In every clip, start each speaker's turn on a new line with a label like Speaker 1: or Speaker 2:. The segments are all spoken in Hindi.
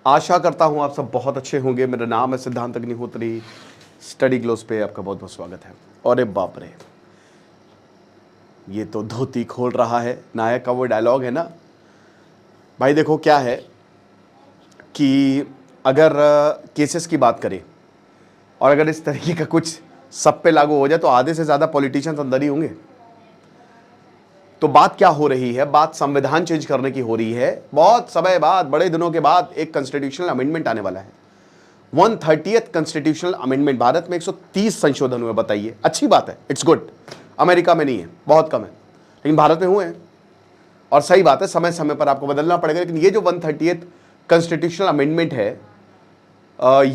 Speaker 1: आशा करता हूँ आप सब बहुत अच्छे होंगे। मेरा नाम है सिद्धांत अग्निहोत्री। स्टडी ग्लोस पे आपका बहुत बहुत स्वागत है। और ए बाप रे, ये तो धोती खोल रहा है, नायक का वो डायलॉग है ना भाई। देखो क्या है कि अगर केसेस की बात करें और अगर इस तरीके का कुछ सब पे लागू हो जाए तो आधे से ज़्यादा पॉलिटिशियंस अंदर ही होंगे। तो बात क्या हो रही है? बात संविधान चेंज करने की हो रही है। बहुत समय बाद, बड़े दिनों के बाद एक कॉन्स्टिट्यूशनल अमेंडमेंट आने वाला है। 130th constitutional amendment. भारत में 130 संशोधन हुए। बताइए, अच्छी बात है, इट्स गुड। अमेरिका में नहीं है, बहुत कम है, लेकिन भारत में हुए हैं। और सही बात है, समय समय पर आपको बदलना पड़ेगा। लेकिन ये जो 130th कॉन्स्टिट्यूशनल अमेंडमेंट है,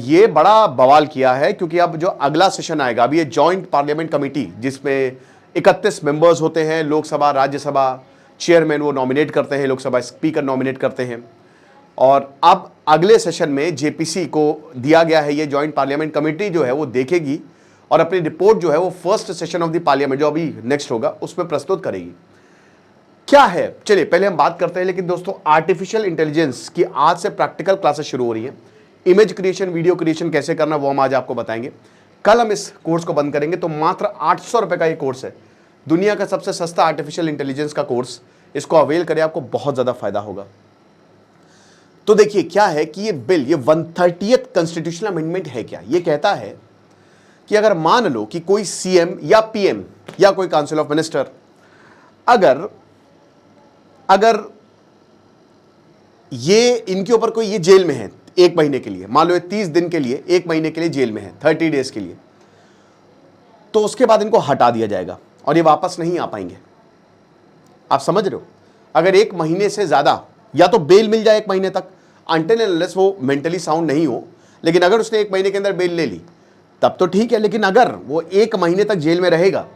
Speaker 1: ये बड़ा बवाल किया है, क्योंकि अब जो अगला सेशन आएगा, अभी ये जॉइंट पार्लियामेंट कमेटी जिसमें 31 मेंबर्स होते हैं, लोकसभा राज्यसभा चेयरमैन वो नॉमिनेट करते हैं, लोकसभा स्पीकर नॉमिनेट करते हैं। और अब अगले सेशन में जेपीसी को दिया गया है, ये जॉइंट पार्लियामेंट कमेटी जो है वो देखेगी और अपनी रिपोर्ट जो है वो first session of the parliament जो अभी नेक्स्ट होगा उसमें प्रस्तुत करेगी। क्या है, चलिए पहले हम बात करते हैं। लेकिन दोस्तों, आर्टिफिशियल इंटेलिजेंस की आज से प्रैक्टिकल क्लासेस शुरू हो रही है। इमेज क्रिएशन, वीडियो क्रिएशन कैसे करना वो हम आज आपको बताएंगे। कल हम इस कोर्स को बंद करेंगे। तो मात्र 800 रुपए का ये कोर्स है, दुनिया का सबसे सस्ता आर्टिफिशियल इंटेलिजेंस का कोर्स। इसको अवेल करें, आपको बहुत ज्यादा फायदा होगा। तो देखिए क्या है कि ये बिल, ये 130th कॉन्स्टिट्यूशनल अमेंडमेंट है क्या? ये कहता है कि अगर मान लो कि कोई सीएम या पीएम या कोई काउंसिल ऑफ मिनिस्टर अगर ये इनके ऊपर कोई ये जेल में है 1 महीने के लिए, मान लो ये 30 दिन के लिए, 1 महीने के लिए जेल में है, 30 डेज के लिए, तो उसके बाद इनको हटा दिया जाएगा और ये वापस नहीं आ पाएंगे। आप समझ रहे हो? अगर 1 महीने से ज्यादा, या तो बेल मिल जाए 1 महीने तक, अनटिल एंड अनलेस वो मेंटली साउंड नहीं हो। लेकिन अगर उसने 1 महीने के अंदर बेल ले ली तब तो ठीक है। लेकिन अगर वो 1 महीने तक जेल में रहेगा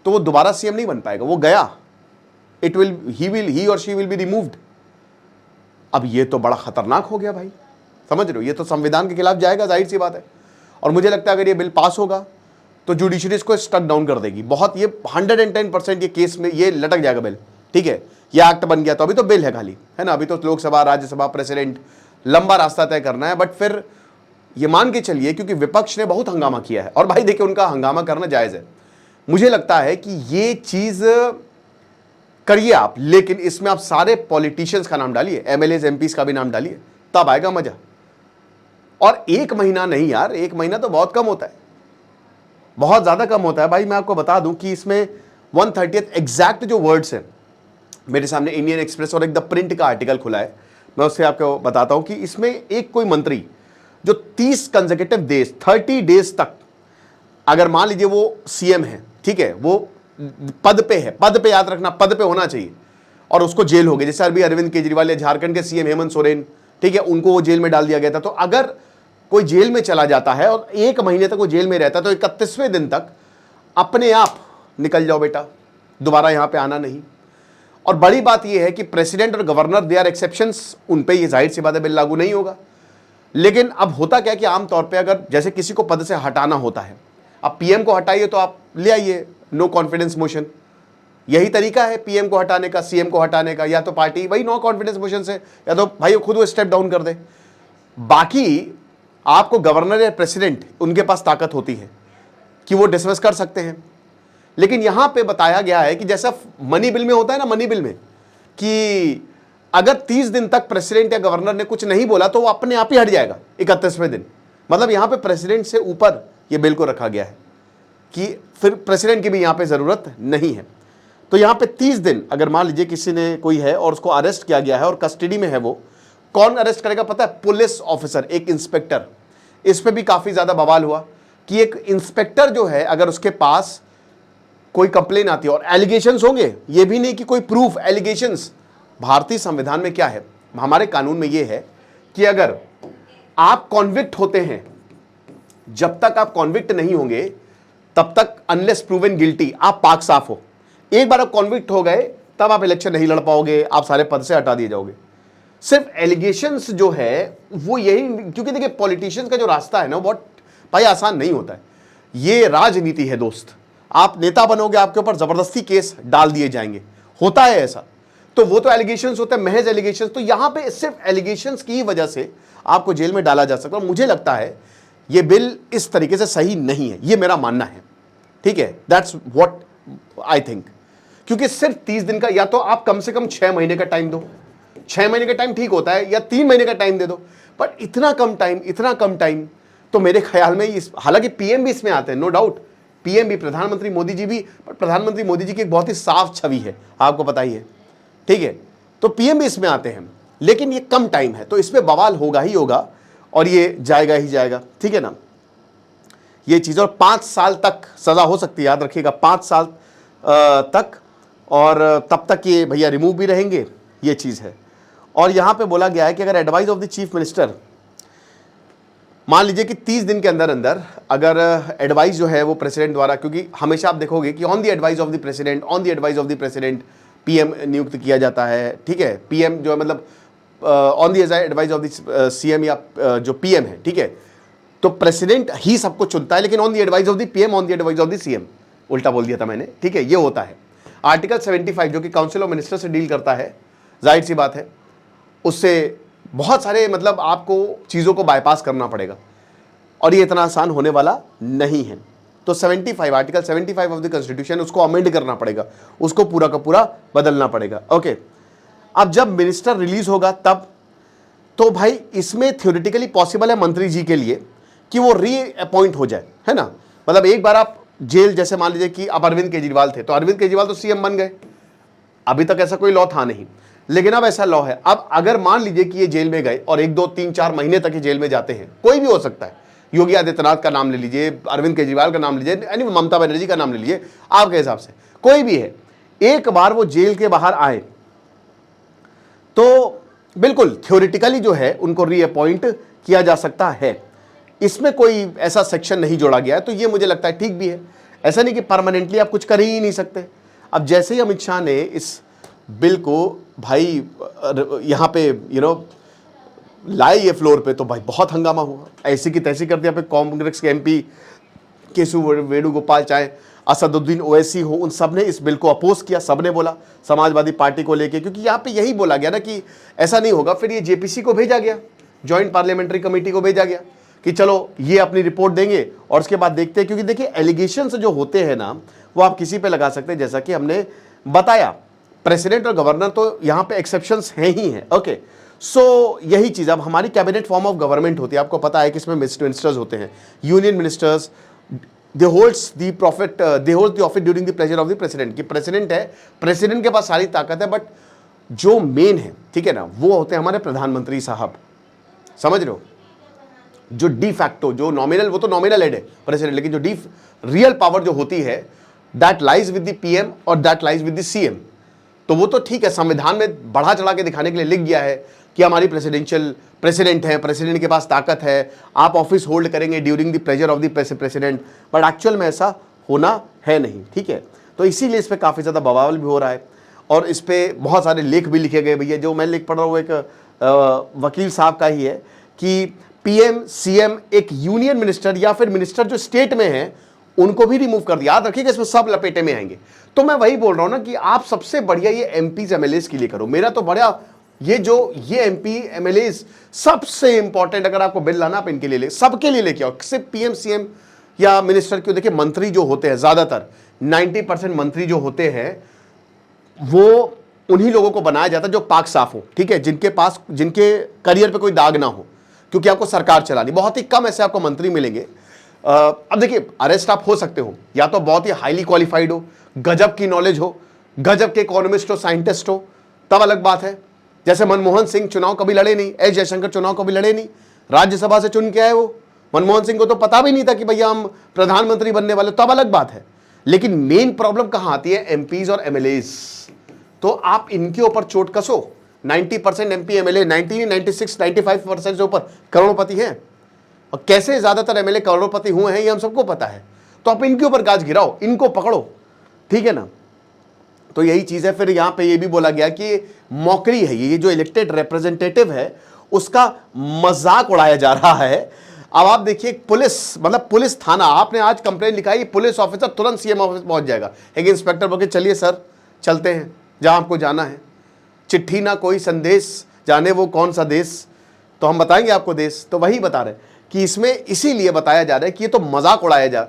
Speaker 1: तो वो दोबारा सीएम नहीं बन पाएगा, वो गया। ही और शी विल बी रिमूव्ड। अब ये तो बड़ा खतरनाक हो गया भाई, समझ रहे हो? ये तो संविधान के खिलाफ जाएगा, जाहिर सी बात है। और मुझे लगता है अगर ये बिल पास होगा तो जुडिशरी इसको स्टक डाउन कर देगी बहुत। ये 110% ये केस में ये लटक जाएगा बिल। ठीक है, ये एक्ट बन गया तो अभी तो बिल है खाली, है ना? अभी तो लोकसभा, राज्यसभा, प्रेसिडेंट, लंबा रास्ता तय करना है। बट फिर ये मान के चलिए, क्योंकि विपक्ष ने बहुत हंगामा किया है और भाई देखिए उनका हंगामा करना जायज है। मुझे लगता है कि ये चीज करिए आप, लेकिन इसमें आप सारे पॉलिटिशियंस का नाम डालिए, एमएलएज एमपीज का भी नाम डालिए, तब आएगा मजा। और 1 महीना नहीं यार, 1 महीना तो बहुत कम होता है, बहुत ज्यादा कम होता है भाई। मैं आपको बता दूं कि इसमें 130th एग्जैक्ट जो वर्ड्स हैं, मेरे सामने इंडियन एक्सप्रेस और एक द प्रिंट का आर्टिकल खुला है, मैं उससे आपको बताता हूं कि इसमें एक कोई मंत्री जो 30 कंसेक्यूटिव डेज, 30 डेज तक, अगर मान लीजिए वो सीएम है, ठीक है, वो पद पे है, पद पे याद रखना, पद पे होना चाहिए, और उसको जेल हो गई, जैसे अभी अरविंद केजरीवाल या झारखंड के सीएम हेमंत सोरेन, ठीक है, उनको वो जेल में डाल दिया गया था। तो अगर कोई जेल में चला जाता है और 1 महीने तक वो जेल में रहता है तो 31वें दिन तक अपने आप निकल जाओ बेटा, दोबारा यहां पे आना नहीं। और बड़ी बात यह है कि प्रेसिडेंट और गवर्नर दे आर एक्सेप्शंस, उन पे ये जाहिर सी बात है बिल लागू नहीं होगा। लेकिन अब होता क्या कि आमतौर पे अगर जैसे किसी को पद से हटाना होता है, अब पीएम को हटाइए तो आप ले आइए नो कॉन्फिडेंस मोशन, यही तरीका है पीएम को हटाने का, सीएम को हटाने का। या तो पार्टी भाई नो कॉन्फिडेंस मोशन से, या तो भाई खुद वो स्टेप डाउन कर दे। बाकी आपको गवर्नर या प्रेसिडेंट, उनके पास ताकत होती है कि वो डिसमिस कर सकते हैं। लेकिन यहां पे बताया गया है कि जैसा मनी बिल में होता है ना, मनी बिल में, कि अगर 30 दिन तक प्रेसिडेंट या गवर्नर ने कुछ नहीं बोला तो वो अपने आप ही हट जाएगा 31वें दिन। मतलब यहां पे प्रेसिडेंट से ऊपर ये बिल को रखा गया है कि फिर प्रेसिडेंट की भी यहां पे जरूरत नहीं है। तो यहां पे 30 दिन, अगर मान लीजिए किसी ने कोई है और उसको अरेस्ट किया गया है और कस्टडी में है, वो कौन अरेस्ट करेगा पता है? पुलिस ऑफिसर, एक इंस्पेक्टर। इस पे भी काफी ज्यादा बवाल हुआ कि एक इंस्पेक्टर जो है, अगर उसके पास कोई कंप्लेन आती है और एलिगेशंस होंगे, ये भी नहीं कि कोई प्रूफ, एलिगेशंस। भारतीय संविधान में क्या है, हमारे कानून में यह है कि अगर आप कॉन्विक्ट होते हैं, जब तक आप कॉन्विक्ट नहीं होंगे तब तक, अनलेस प्रूवन गिल्टी, आप पाक साफ हो। एक बार आप कॉन्विक्ट हो गए तब आप इलेक्शन नहीं लड़ पाओगे, आप सारे पद से हटा दिए जाओगे। सिर्फ एलिगेशंस जो है वो यही, क्योंकि देखिए पॉलिटिशियंस का जो रास्ता है ना, बहुत भाई आसान नहीं होता है। ये राजनीति है दोस्त, आप नेता बनोगे, आपके ऊपर जबरदस्ती केस डाल दिए जाएंगे, होता है ऐसा। तो तो वो तो एलिगेशंस होते हैं, महज एलिगेशंस। तो यहां पे सिर्फ एलिगेशंस की वजह से आपको जेल में डाला जा सकता है। मुझे लगता है ये बिल इस तरीके से सही नहीं है, ये मेरा मानना है, ठीक है। That's what I think. क्योंकि सिर्फ 30 दिन का, या तो आप कम से कम 6 महीने का टाइम दो, 6 महीने का टाइम ठीक होता है, या 3 महीने का टाइम दे दो, बट इतना कम टाइम तो मेरे ख्याल में हालांकि पीएम भी इसमें आते हैं, नो डाउट, पीएम भी, प्रधानमंत्री मोदी जी भी, पर प्रधानमंत्री मोदी जी की एक बहुत ही साफ छवि है, आपको पता ही है, ठीक है। तो पीएम भी इसमें आते हैं, लेकिन ये कम टाइम है, तो इसमें बवाल होगा ही होगा और ये जाएगा ही जाएगा, ठीक है ना, ये चीज़। और 5 साल तक सज़ा हो सकती है, याद रखिएगा, 5 साल तक, और तब तक ये भैया रिमूव भी रहेंगे, ये चीज़ है। और यहाँ पे बोला गया है कि अगर advice of the chief minister, मान लीजिए कि 30 दिन के अंदर अंदर अगर एडवाइस जो है वो प्रेसिडेंट द्वारा, क्योंकि हमेशा आप देखोगे कि on the advice of the president PM नियुक्त किया जाता है, ठीक है। पीएम जो है मतलब on the advice of the CM या जो पीएम है, ठीक है, तो प्रेसिडेंट ही सबको चुनता है, लेकिन on the advice of the PM, on the advice of the CM, उल्टा बोल दिया था मैंने, ठीक है, ये होता है। आर्टिकल 75 जो कि काउंसिल ऑफ मिनिस्टर से डील करता है, जाहिर सी बात है उससे बहुत सारे मतलब आपको चीज़ों को बाईपास करना पड़ेगा, और ये इतना आसान होने वाला नहीं है। तो 75 आर्टिकल 75 ऑफ द कॉन्स्टिट्यूशन, उसको अमेंड करना पड़ेगा, उसको पूरा का पूरा बदलना पड़ेगा, ओके। अब जब मिनिस्टर रिलीज होगा तब तो भाई इसमें थ्योरेटिकली पॉसिबल है मंत्री जी के लिए कि वो री अपॉइंट हो जाए, है ना। मतलब एक बार आप जेल, जैसे मान लीजिए कि अब अरविंद केजरीवाल थे, तो अरविंद केजरीवाल तो सीएम बन गए, अभी तक ऐसा कोई लॉ था नहीं, लेकिन अब ऐसा लॉ है। अब अगर मान लीजिए कि ये जेल में गए और 1, 2, 3, 4 महीने तक ये जेल में जाते हैं, कोई भी हो सकता है, योगी आदित्यनाथ का नाम ले लीजिए, अरविंद केजरीवाल का नाम लीजिए, यानी ममता बनर्जी का नाम ले लीजिए, आपके हिसाब से कोई भी है, एक बार वो जेल के बाहर आए तो बिल्कुल थ्योरेटिकली जो है उनको रीअपॉइंट किया जा सकता है। इसमें कोई ऐसा सेक्शन नहीं जोड़ा गया है, तो ये मुझे लगता है ठीक भी है। ऐसा नहीं कि परमानेंटली आप कुछ कर ही नहीं सकते। अब जैसे ही अमित शाह ने इस बिल को भाई यहाँ पे लाए ये फ्लोर पे, तो भाई बहुत हंगामा हुआ, ऐसी की तैसी कर दिया। फिर कांग्रेस के एमपी केशव वेणुगोपाल, चाहे असदुद्दीन ओवैसी हो, उन सब ने इस बिल को अपोज किया, सब ने बोला समाजवादी पार्टी को लेके, क्योंकि यहाँ पे यही बोला गया ना कि ऐसा नहीं होगा। फिर ये जेपीसी को भेजा गया, जॉइंट पार्लियामेंट्री कमेटी को भेजा गया कि चलो ये अपनी रिपोर्ट देंगे और उसके बाद देखते हैं। क्योंकि देखिए एलिगेशंस जो होते हैं ना, वो आप किसी पे लगा सकते हैं, जैसा कि हमने बताया, प्रेसिडेंट और गवर्नर तो यहाँ पे एक्सेप्शंस हैं ही हैं, ओके। सो यही चीज़, अब हमारी कैबिनेट फॉर्म ऑफ गवर्नमेंट होती है, आपको पता है कि इसमें मिनिस्टर्स होते हैं, union ministers, they holds the office during the pleasure of the president. कि प्रेसिडेंट है, प्रेसिडेंट के पास सारी ताकत है, बट जो मेन है, ठीक है ना, वो होते हैं हमारे प्रधानमंत्री साहब, समझ रहे हो। जो डी फैक्टो, जो नॉमिनल, वो तो नॉमिनल हेड है प्रेसिडेंट, लेकिन जो रियल पावर जो होती है, that lies with the PM और that lies with the CM. तो वो तो ठीक है, संविधान में बढ़ा चढ़ा के दिखाने के लिए लिख गया है कि हमारी प्रेसिडेंट है, प्रेसिडेंट के पास ताकत है, आप ऑफिस होल्ड करेंगे during the pleasure of the president, but actual में ऐसा होना है नहीं, ठीक है। तो इसीलिए इस पर काफ़ी ज़्यादा बवाल भी हो रहा है, और इस पर बहुत सारे लेख भी लिखे गए। भैया जो मैं लिख पढ़ रहा हूँ एक वकील साहब का ही है कि पीएम सीएम एक यूनियन मिनिस्टर या फिर मिनिस्टर जो स्टेट में है उनको भी रिमूव कर दिया। याद रखिएगा, इसमें सब लपेटे में आएंगे। तो मैं वही बोल रहा हूं ना कि आप सबसे बढ़िया ये एमपीज एमएलएस के लिए करो। मेरा तो बड़ा ये एमपी एमएलएस सबसे इंपॉर्टेंट, अगर आपको बिल लाना आप इनके लिए सबके लिए लेके आओ, सिर्फ पीएम सीएम या मिनिस्टर क्यों। देखिए मंत्री जो होते हैं, ज्यादातर 90% मंत्री जो होते हैं वो उन्हीं लोगों को बनाया जाता है जो पाक साफ हो, ठीक है, जिनके करियर पे कोई दाग ना हो, क्योंकि आपको सरकार चलानी। बहुत ही कम ऐसे आपको मंत्री मिलेंगे। अब देखिए अरेस्ट आप हो सकते हो, या तो बहुत ही हाईली क्वालिफाइड हो, गजब की नॉलेज हो, गजब के इकोनॉमिस्ट हो, साइंटिस्ट हो, तब अलग बात है। जैसे मनमोहन सिंह चुनाव कभी लड़े नहीं, एस जयशंकर चुनाव कभी लड़े नहीं, राज्यसभा से चुन के आए वो। मनमोहन सिंह को तो पता भी नहीं था कि भैया हम प्रधानमंत्री बनने वाले, तब अलग बात है। लेकिन मेन प्रॉब्लम कहां आती है, एमपीज और एमएलएस। तो आप इनके ऊपर चोट कसो। 90% एमपी एमएलए, 96, 95% से ऊपर करोड़पति हैं, और कैसे ज्यादातर एमएलए करोड़पति हुए हैं ये हम सबको पता है। तो आप इनके ऊपर गाज गिराओ, इनको पकड़ो, ठीक है ना। तो यही चीज है। फिर यहां पे ये भी बोला गया कि मौकरी है, ये जो इलेक्टेड रिप्रेजेंटेटिव है उसका मजाक उड़ाया जा रहा है। अब आप देखिए पुलिस, मतलब पुलिस थाना, आपने आज कंप्लेन लिखाई, पुलिस ऑफिसर तुरंत सीएम ऑफिस पहुंच जाएगा। एक इंस्पेक्टर बोल के चलिए सर चलते हैं जहां आपको जाना है। चिट्ठी ना कोई संदेश, जाने वो कौन सा देश, तो हम बताएंगे आपको देश। तो वही बता रहे कि इसमें इसीलिए बताया जा रहा है कि ये तो मजाक उड़ाया जा,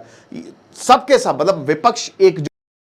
Speaker 1: सबके सब मतलब विपक्ष एक